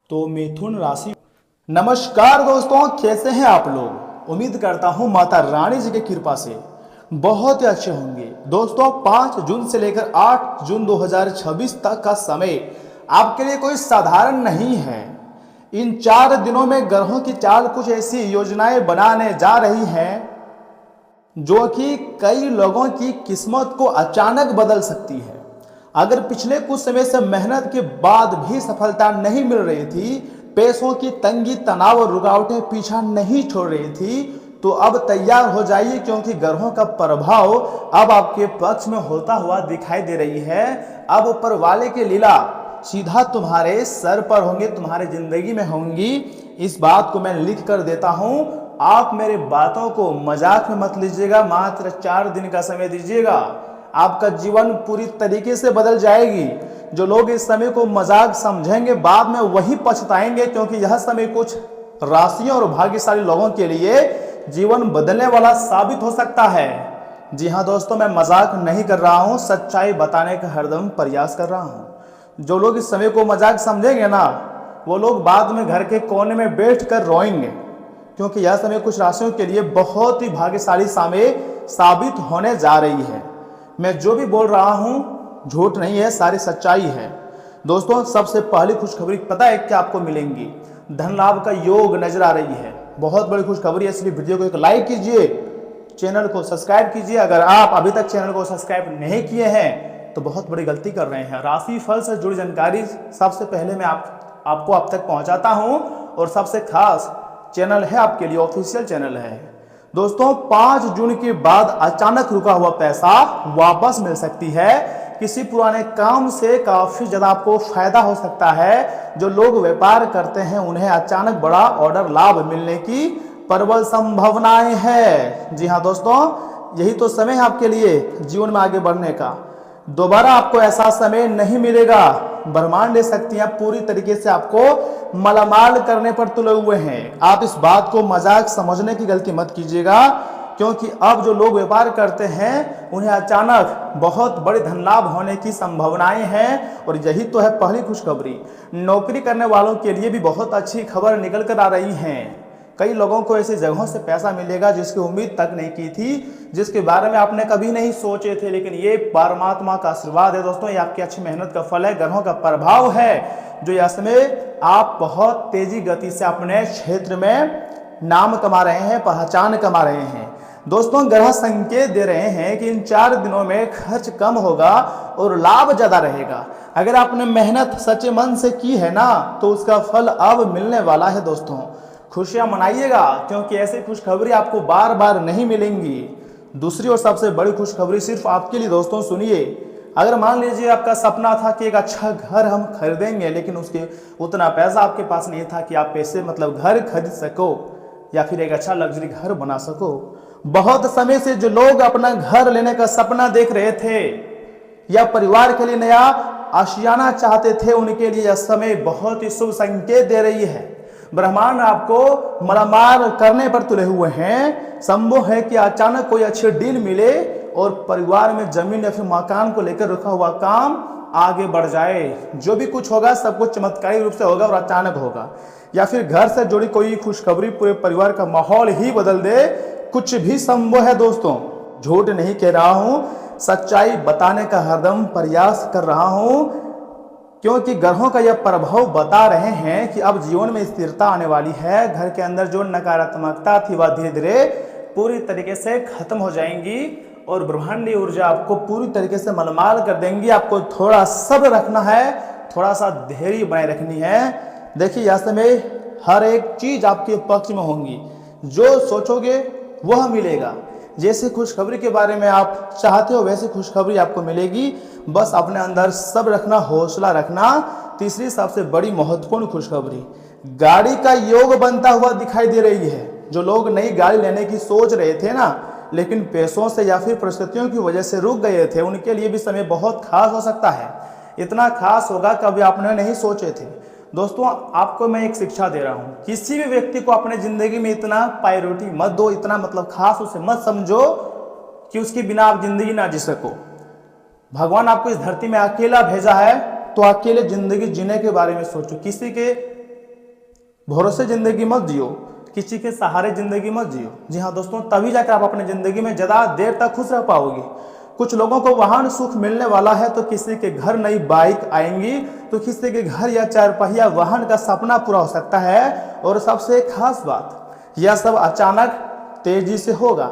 तो मिथुन राशि। नमस्कार दोस्तों, कैसे हैं आप लोग। उम्मीद करता हूं माता रानी जी की कृपा से बहुत ही अच्छे होंगे। दोस्तों 5 जून से लेकर 8 जून 2026 तक का समय आपके लिए कोई साधारण नहीं है। इन 4 दिनों में ग्रहों की चाल कुछ ऐसी योजनाएं बनाने जा रही हैं जो कि कई लोगों की किस्मत को अचानक बदल सकती है। अगर पिछले कुछ समय से मेहनत के बाद भी सफलता नहीं मिल रही थी, पैसों की तंगी, तनाव और रुकावटें पीछा नहीं छोड़ रही थी, तो अब तैयार हो जाइए, क्योंकि ग्रहों का प्रभाव अब आपके पक्ष में होता हुआ दिखाई दे रही है। अब ऊपर वाले की लीला सीधा तुम्हारे सर पर होंगे, तुम्हारे जिंदगी में होंगी। इस बात को मैं लिख कर देता हूं। आप मेरे बातों को मजाक में मत लीजिएगा। मात्र 4 दिन का समय दीजिएगा, आपका जीवन पूरी तरीके से बदल जाएगी। जो लोग इस समय को मजाक समझेंगे बाद में वही पछताएंगे, क्योंकि यह समय कुछ राशियों और भाग्यशाली लोगों के लिए जीवन बदलने वाला साबित हो सकता है। जी हाँ दोस्तों, मैं मजाक नहीं कर रहा हूँ, सच्चाई बताने का हरदम प्रयास कर रहा हूँ। जो लोग इस समय को मजाक समझेंगे ना, वो लोग बाद में घर के कोने में बैठ कर रोएंगे, क्योंकि यह समय कुछ राशियों के लिए बहुत ही भाग्यशाली समय साबित होने जा रही है। मैं जो भी बोल रहा हूं झूठ नहीं है, सारी सच्चाई है। दोस्तों सबसे पहली खुशखबरी पता है क्या आपको मिलेंगी? धन लाभ का योग नजर आ रही है। बहुत बड़ी खुशखबरी है, इसलिए वीडियो को एक लाइक कीजिए, चैनल को सब्सक्राइब कीजिए। अगर आप अभी तक चैनल को सब्सक्राइब नहीं किए हैं तो बहुत बड़ी गलती कर रहे हैं। राशि फल से जुड़ी जानकारी सबसे पहले मैं आपको अब तक पहुंचाता हूं, और सबसे खास चैनल है आपके लिए, ऑफिशियल चैनल है। दोस्तों 5 जून के बाद अचानक रुका हुआ पैसा वापस मिल सकती है। किसी पुराने काम से काफी ज्यादा आपको फायदा हो सकता है। जो लोग व्यापार करते हैं उन्हें अचानक बड़ा ऑर्डर लाभ मिलने की प्रबल संभावनाएं है। जी हाँ दोस्तों, यही तो समय है आपके लिए जीवन में आगे बढ़ने का। दोबारा आपको ऐसा समय नहीं मिलेगा। ब्रह्मांड शक्तियां पूरी तरीके से आपको मालामाल करने पर तुले हुए हैं। आप इस बात को मजाक समझने की गलती मत कीजिएगा, क्योंकि अब जो लोग व्यापार करते हैं उन्हें अचानक बहुत बड़े धन लाभ होने की संभावनाएं हैं। और यही तो है पहली खुशखबरी। नौकरी करने वालों के लिए भी बहुत अच्छी खबर निकल कर आ रही है। कई लोगों को ऐसी जगहों से पैसा मिलेगा जिसकी उम्मीद तक नहीं की थी, जिसके बारे में आपने कभी नहीं सोचे थे, लेकिन ये परमात्मा का आशीर्वाद है दोस्तों। ये आपकी अच्छी मेहनत का फल है, ग्रहों का प्रभाव है, जो इसमें आप बहुत तेजी गति से अपने क्षेत्र में नाम कमा रहे हैं, पहचान कमा रहे हैं। दोस्तों ग्रह संकेत दे रहे हैं कि इन 4 दिनों में खर्च कम होगा और लाभ ज्यादा रहेगा। अगर आपने मेहनत सच्चे मन से की है ना, तो उसका फल अब मिलने वाला है। दोस्तों खुशियां मनाइएगा, क्योंकि ऐसी खुशखबरी आपको बार बार नहीं मिलेंगी। दूसरी और सबसे बड़ी खुशखबरी सिर्फ आपके लिए दोस्तों, सुनिए। अगर मान लीजिए आपका सपना था कि एक अच्छा घर हम खरीदेंगे, लेकिन उसके उतना पैसा आपके पास नहीं था कि आप पैसे घर खरीद सको या फिर एक अच्छा लग्जरी घर बना सको। बहुत समय से जो लोग अपना घर लेने का सपना देख रहे थे या परिवार के लिए नया आशियाना चाहते थे, उनके लिए यह समय बहुत ही शुभ संकेत दे रही है। ब्रह्मांड आपको मालामाल करने पर तुले हुए हैं। संभव है कि अचानक कोई अच्छी डील मिले और परिवार में जमीन या फिर मकान को लेकर रुका हुआ काम आगे बढ़ जाए। जो भी कुछ होगा सब कुछ चमत्कारी रूप से होगा और अचानक होगा, या फिर घर से जुड़ी कोई खुशखबरी पूरे परिवार का माहौल ही बदल दे। कुछ भी संभव है दोस्तों, झूठ नहीं कह रहा हूं, सच्चाई बताने का हरदम प्रयास कर रहा हूं, क्योंकि ग्रहों का यह प्रभाव बता रहे हैं कि अब जीवन में स्थिरता आने वाली है। घर के अंदर जो नकारात्मकता थी वह धीरे धीरे पूरी तरीके से खत्म हो जाएंगी, और ब्रह्मांडीय ऊर्जा आपको पूरी तरीके से मालामाल कर देंगी। आपको थोड़ा सब्र रखना है, थोड़ा सा धैर्य बनाए रखनी है। देखिए यह समय हर एक चीज आपके पक्ष में होंगी, जो सोचोगे वह मिलेगा। जैसे खुशखबरी के बारे में आप चाहते हो वैसी खुशखबरी आपको मिलेगी। बस अपने अंदर सब्र रखना, हौसला रखना। तीसरी सबसे बड़ी महत्वपूर्ण खुशखबरी, गाड़ी का योग बनता हुआ दिखाई दे रही है। जो लोग नई गाड़ी लेने की सोच रहे थे ना, लेकिन पैसों से या फिर परिस्थितियों की वजह से रुक गए थे, उनके लिए भी समय बहुत खास हो सकता है। इतना खास होगा कभी आपने नहीं सोचे थे। दोस्तों आपको मैं एक शिक्षा दे रहा हूं, किसी भी व्यक्ति को अपने जिंदगी में इतना प्रायोरिटी मत दो, इतना खास उसे मत समझो कि उसके बिना आप जिंदगी ना जी सको। भगवान आपको इस धरती में अकेला भेजा है, तो अकेले जिंदगी जीने के बारे में सोचो। किसी के भरोसे ज़िंदगी मत जियो, किसी के सहारे ज़िंदगी मत जियो। जी हाँ दोस्तों, तभी जाकर आप अपनी ज़िंदगी में ज़्यादा देर तक खुश रह पाओगे। कुछ लोगों को वाहन सुख मिलने वाला है तो किसी के घर नई बाइक आएंगी, तो किसी के घर या चारपहिया वाहन का सपना पूरा हो सकता है। और सबसे खास बात, यह सब अचानक तेजी से होगा।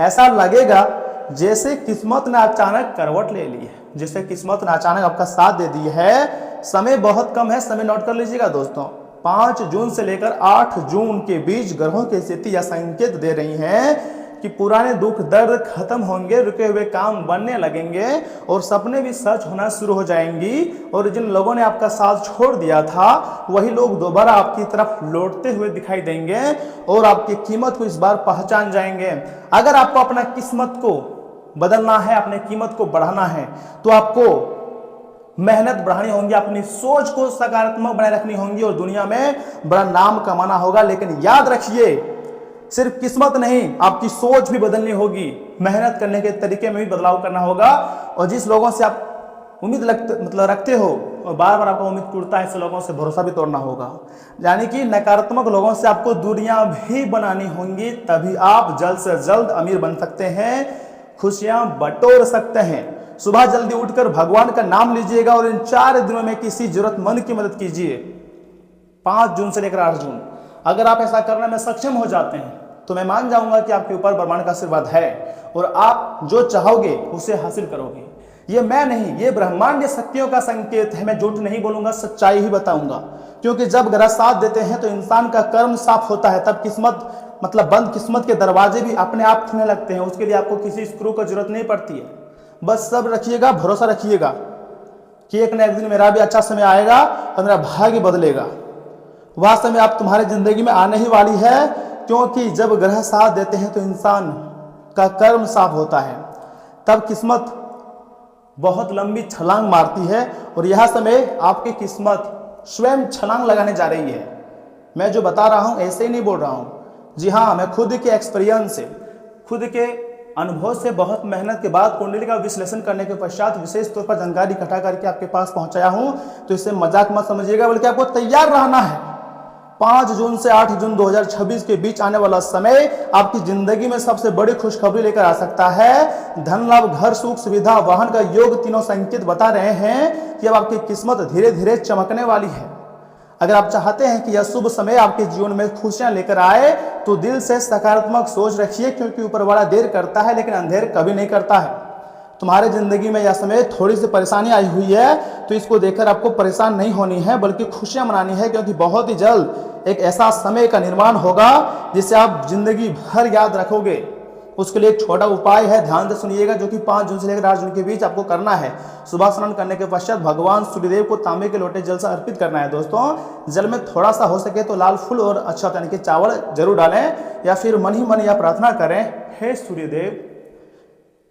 ऐसा लगेगा जैसे किस्मत ने अचानक करवट ले ली है, जैसे किस्मत ने अचानक आपका साथ दे दी है। समय बहुत कम है, समय नोट कर लीजिएगा दोस्तों। 5 जून से लेकर 8 जून के बीच ग्रहों की स्थिति या संकेत दे रही हैं कि पुराने दुख दर्द खत्म होंगे, रुके हुए काम बनने लगेंगे और सपने भी सच होना शुरू हो जाएंगी। और जिन लोगों ने आपका साथ छोड़ दिया था, वही लोग दोबारा आपकी तरफ लौटते हुए दिखाई देंगे और आपकी कीमत को इस बार पहचान जाएंगे। अगर आपको अपना किस्मत को बदलना है, अपने कीमत को बढ़ाना है, तो आपको मेहनत बढ़ानी होगी, अपनी सोच को सकारात्मक बनाए रखनी होगी और दुनिया में बड़ा नाम कमाना होगा। लेकिन याद रखिए, सिर्फ किस्मत नहीं, आपकी सोच भी बदलनी होगी, मेहनत करने के तरीके में भी बदलाव करना होगा। और जिस लोगों से आप उम्मीद रखते हो और बार बार आपका उम्मीद टूटता है, ऐसे लोगों से भरोसा भी तोड़ना होगा। यानी कि नकारात्मक लोगों से आपको दूरियां भी बनानी होंगी, तभी आप जल्द से जल्द अमीर बन सकते हैं, खुशियां बटोर सकते हैं। सुबह जल्दी उठकर भगवान का नाम लीजिएगा और इन 4 दिनों में किसी जरूरतमंद की मदद कीजिए। 5 जून से लेकर 8 जून अगर आप ऐसा करने में सक्षम हो जाते हैं तो मैं मान जाऊंगा कि आपके ऊपर ब्रह्मांड का आशीर्वाद है और आप जो चाहोगे उसे हासिल करोगे। ये मैं नहीं, ये ब्रह्मांड शक्तियों का संकेत है। मैं झूठ नहीं बोलूंगा, सच्चाई ही बताऊंगा। क्योंकि जब ग्रह साथ देते हैं तो इंसान का कर्म साफ होता है, तब किस्मत बंद किस्मत के दरवाजे भी अपने आप खुलने लगते हैं। उसके लिए आपको किसी स्क्रू की जरूरत नहीं पड़ती है। बस सब रखिएगा, भरोसा रखिएगा कि एक न एक दिन मेरा भी अच्छा समय आएगा और मेरा भाग्य बदलेगा। वह समय आप तुम्हारी जिंदगी में आने ही वाली है, क्योंकि जब ग्रह साथ देते हैं तो इंसान का कर्म साफ होता है, तब किस्मत बहुत लंबी छलांग मारती है। और यह समय आपकी किस्मत स्वयं छलांग लगाने जा रही है। मैं जो बता रहा हूं ऐसे ही नहीं बोल रहा हूं। जी हाँ, मैं खुद के एक्सपीरियंस से, खुद के अनुभव से, बहुत मेहनत के बाद कुंडली का विश्लेषण करने के पश्चात विशेष तौर पर जानकारी इकट्ठा करके आपके पास पहुंचाया हूं। तो इसे मजाक मत समझिएगा, बल्कि आपको तैयार रहना है। 5 जून से 8 जून 2026 के बीच आने वाला समय आपकी जिंदगी में सबसे बड़ी खुशखबरी लेकर आ सकता है। धन लाभ, घर सुख, सुविधा, वाहन का योग, तीनों संकेत बता रहे हैं कि अब आपकी किस्मत धीरे धीरे चमकने वाली है। अगर आप चाहते हैं कि यह शुभ समय आपके जीवन में खुशियां लेकर आए तो दिल से सकारात्मक सोच रखिए, क्योंकि ऊपर वाला देर करता है लेकिन अंधेर कभी नहीं करता है। तुम्हारे जिंदगी में यह समय थोड़ी सी परेशानी आई हुई है, तो इसको देखकर आपको परेशान नहीं होनी है, बल्कि खुशियां मनानी है, क्योंकि बहुत ही जल्द एक ऐसा समय का निर्माण होगा जिसे आप जिंदगी भर याद रखोगे। उसके लिए एक छोटा उपाय है, ध्यान से सुनिएगा, जो कि 5 जून से लेकर 8 जून के बीच आपको करना है। सुबह स्नान करने के पश्चात भगवान सूर्यदेव को तांबे के लोटे जल से अर्पित करना है। दोस्तों, जल में थोड़ा सा हो सके तो लाल फूल और अक्षत यानी कि चावल जरूर डालें, या फिर मन ही मन यह प्रार्थना करें, हे सूर्यदेव,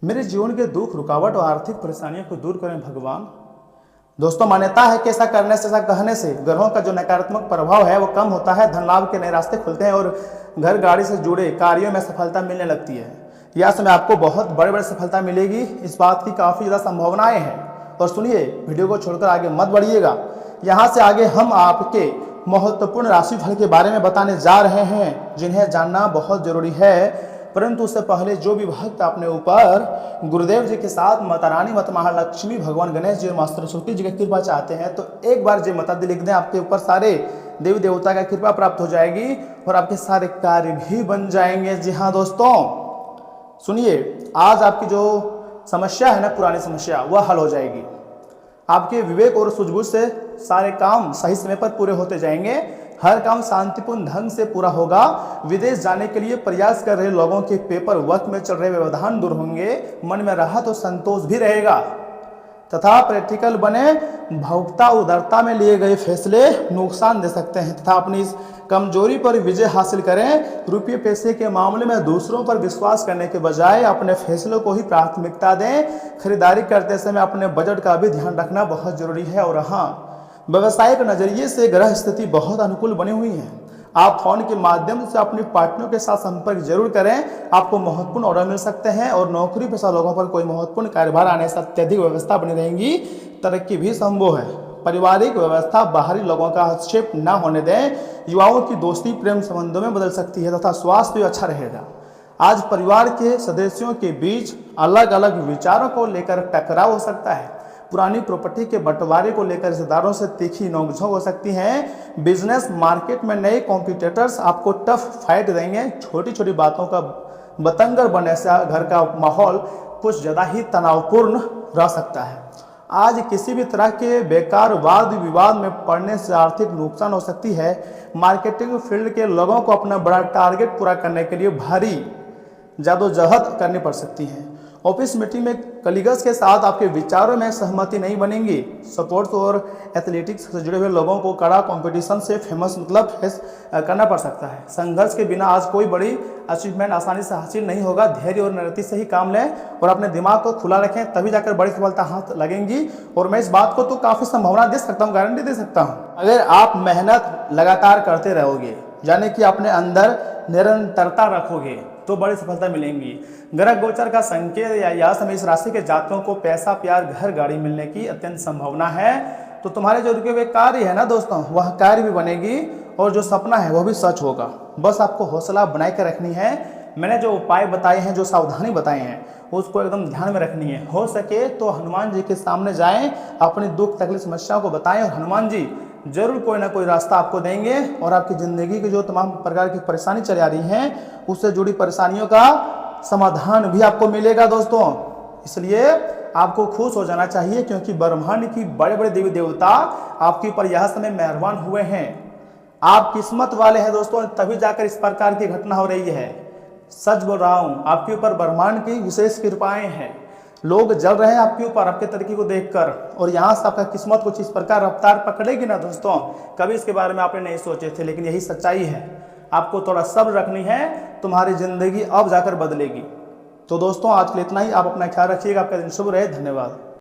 मेरे जीवन के दुख, रुकावट और आर्थिक परेशानियों को दूर करें भगवान। दोस्तों, मान्यता है कि ऐसा करने से, ऐसा कहने से ग्रहों का जो नकारात्मक प्रभाव है वो कम होता है, धन लाभ के नए रास्ते खुलते हैं और घर गाड़ी से जुड़े कार्यों में सफलता मिलने लगती है। यह समय आपको बहुत बड़े बड़े सफलता मिलेगी, इस बात की काफ़ी ज़्यादा संभावनाएं हैं। और सुनिए, वीडियो को छोड़कर आगे मत बढ़िएगा। यहाँ से आगे हम आपके महत्वपूर्ण राशिफल के बारे में बताने जा रहे हैं, जिन्हें जानना बहुत जरूरी है। परंतु उससे पहले जो भी भक्त अपने ऊपर गुरुदेव जी के साथ माता रानी, माता महालक्ष्मी, भगवान गणेश जी और माता सरस्वती जी की कृपा चाहते हैं, तो एक बार जय माता दी लिख दें। आपके ऊपर सारे देवी देवता का कृपा प्राप्त हो जाएगी और आपके सारे कार्य भी बन जाएंगे। जी हाँ दोस्तों, सुनिए, आज आपकी जो समस्या है ना, पुरानी समस्या, वह हल हो जाएगी। आपके विवेक और सूझबूझ से सारे काम सही समय पर पूरे होते जाएंगे। हर काम शांतिपूर्ण ढंग से पूरा होगा। विदेश जाने के लिए प्रयास कर रहे लोगों के पेपर वर्क में चल रहे व्यवधान दूर होंगे। मन में राहत और संतोष भी रहेगा तथा प्रैक्टिकल बने। भौतिकता उदारता में लिए गए फैसले नुकसान दे सकते हैं तथा अपनी इस कमजोरी पर विजय हासिल करें। रुपये पैसे के मामले में दूसरों पर विश्वास करने के बजाय अपने फैसलों को ही प्राथमिकता दें। खरीदारी करते समय अपने बजट का भी ध्यान रखना बहुत जरूरी है। और हाँ, व्यवसायिक नजरिए से ग्रह स्थिति बहुत अनुकूल बनी हुई है। आप फोन के माध्यम से अपने पार्टनर के साथ संपर्क जरूर करें, आपको महत्वपूर्ण ऑर्डर मिल सकते हैं और नौकरी पेशा लोगों पर कोई महत्वपूर्ण कार्यभार आने से अत्यधिक व्यवस्था बनी रहेंगी। तरक्की भी संभव है। पारिवारिक व्यवस्था बाहरी लोगों का हस्तक्षेप न होने दें। युवाओं की दोस्ती प्रेम संबंधों में बदल सकती है तथा स्वास्थ्य भी अच्छा रहेगा। आज परिवार के सदस्यों के बीच अलग अलग विचारों को लेकर टकराव हो सकता है। पुरानी प्रॉपर्टी के बंटवारे को लेकर रिश्तेदारों से तीखी नोकझोंक हो सकती है। बिजनेस मार्केट में नए कॉम्पिटिटर्स आपको टफ फाइट देंगे। छोटी छोटी बातों का बतंगड़ बनने से घर का माहौल कुछ ज़्यादा ही तनावपूर्ण रह सकता है। आज किसी भी तरह के बेकार वाद विवाद में पड़ने से आर्थिक नुकसान हो सकती है। मार्केटिंग फील्ड के लोगों को अपना बड़ा टारगेट पूरा करने के लिए भारी जद्दोजहद करनी पड़ सकती है। ऑफिस मीटिंग में कलीगस के साथ आपके विचारों में सहमति नहीं बनेंगी। स्पोर्ट्स और एथलेटिक्स से जुड़े हुए लोगों को कड़ा कंपटीशन से फेस करना पड़ सकता है। संघर्ष के बिना आज कोई बड़ी अचीवमेंट आसानी से हासिल नहीं होगा। धैर्य और नियति से ही काम लें और अपने दिमाग को खुला रखें, तभी जाकर बड़ी सफलता हाथ लगेंगी। और मैं इस बात को तो काफ़ी संभावना दे सकता हूँ, गारंटी दे सकता हूँ। अगर आप मेहनत लगातार करते रहोगे, यानी कि अपने अंदर निरंतरता रखोगे, तो बड़ी सफलता मिलेंगी। ग्रह गोचर का संकेत या यह समय इस राशि के जातकों को पैसा, प्यार, घर, गाड़ी मिलने की अत्यंत संभावना है। तो तुम्हारे जो रुके हुए कार्य है ना दोस्तों, वह कार्य भी बनेगी और जो सपना है वह भी सच होगा। बस आपको हौसला बनाए कर रखनी है। मैंने जो उपाय बताए हैं, जो सावधानी बताए हैं, उसको एकदम ध्यान में रखनी है। हो सके तो हनुमान जी के सामने जाएं, अपनी दुख तकलीफ समस्याओं को बताएं और हनुमान जी जरूर कोई ना कोई रास्ता आपको देंगे और आपकी ज़िंदगी की जो तमाम प्रकार की परेशानी चली आ रही हैं, उससे जुड़ी परेशानियों का समाधान भी आपको मिलेगा दोस्तों। इसलिए आपको खुश हो जाना चाहिए, क्योंकि ब्रह्मांड की बड़े बड़े देवी देवता आपके ऊपर यह समय मेहरबान हुए हैं। आप किस्मत वाले हैं दोस्तों, तभी जाकर इस प्रकार की घटना हो रही है। सच बोल रहा हूँ, आपके ऊपर ब्रह्मांड की विशेष कृपाएं हैं। लोग जल रहे हैं आपके ऊपर, आपके तरीके को देखकर, और यहाँ से आपका किस्मत कुछ इस प्रकार रफ्तार पकड़ेगी ना दोस्तों, कभी इसके बारे में आपने नहीं सोचे थे, लेकिन यही सच्चाई है। आपको थोड़ा सब्र रखनी है, तुम्हारी जिंदगी अब जाकर बदलेगी। तो दोस्तों आज के लिए इतना ही। आप अपना ख्याल रखिएगा। आपका दिन शुभ रहे। धन्यवाद।